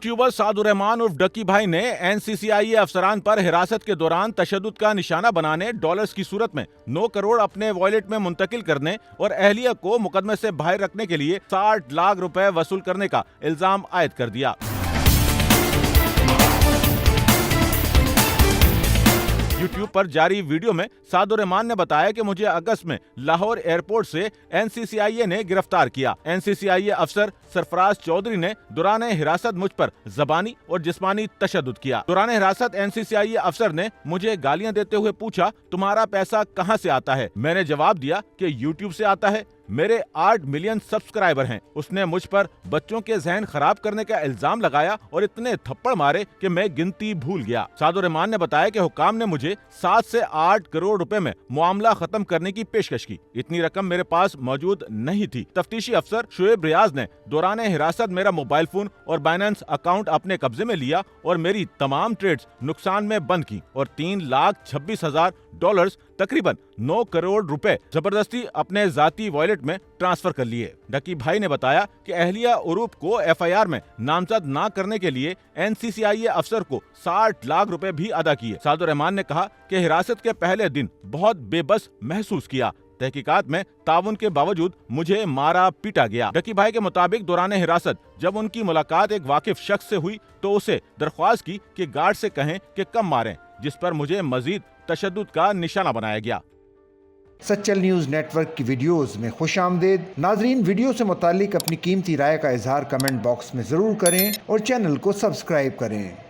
YouTuber सादुर Rahman उर्फ Ducky भाई ने NCCIA अफसरान पर हिरासत के दौरान तशद्दुद का निशाना बनाने, डॉलर्स की सूरत में 9 करोड़ अपने वॉलेट में मुंतकिल करने और अहलिया को मुकदमे से बाहर रखने के लिए 60 लाख रुपए वसूल करने का इल्जाम आयद कर दिया। यूट्यूब पर जारी वीडियो में सादुर रहमान ने बताया कि मुझे अगस्त में लाहौर एयरपोर्ट से NCCIA ने गिरफ्तार किया। NCCIA अफसर सरफराज चौधरी ने दौरान हिरासत मुझ पर ज़बानी और जिस्मानी तशद्दुद किया। दौरान हिरासत NCCIA अफसर ने मुझे गालियां देते हुए पूछा, तुम्हारा पैसा कहां से आता है? मैंने जवाब दिया कि यूट्यूब से आता है, मेरे 8 मिलियन सब्सक्राइबर हैं। उसने मुझ पर बच्चों के जहन खराब करने का इल्जाम लगाया और इतने थप्पड़ मारे कि मैं गिनती भूल गया। सादुर रहमान ने बताया कि हुकाम ने मुझे 7 से 8 करोड़ रुपए में मामला खत्म करने की पेशकश की। इतनी रकम मेरे पास मौजूद नहीं थी। तफ्तीशी अफसर शुएब रियाज ने दौरान हिरासत मेरा मोबाइल फोन और बाइनेंस अकाउंट अपने कब्जे में लिया और मेरी तमाम ट्रेड्स नुकसान में बंद की और $3,26,000 तकरीबन 9 करोड़ रुपए जबरदस्ती अपने जाती वॉलेट में ट्रांसफर कर लिए। डक्की भाई ने बताया कि अहलिया उरूप को FIR में नामजद न करने के लिए NCCIA अफसर को 60 लाख रुपए भी अदा किए। सादुर रहमान ने कहा कि हिरासत के पहले दिन बहुत बेबस महसूस किया। तहकीकात में ताउन के बावजूद मुझे मारा पीटा गया। डक्की भाई के मुताबिक दौरान हिरासत जब उनकी मुलाकात एक वाकिफ शख्स से हुई तो उसे दरख्वास्त की कि गार्ड से कहें कि कम मारें, जिस पर मुझे मजीद तशद्दुद का निशाना बनाया गया। सच्चल न्यूज़ नेटवर्क की वीडियोस में खुश आमदेद। नाजरीन, वीडियो से मुतालिक अपनी कीमती राय का इजहार कमेंट बॉक्स में ज़रूर करें और चैनल को सब्सक्राइब करें।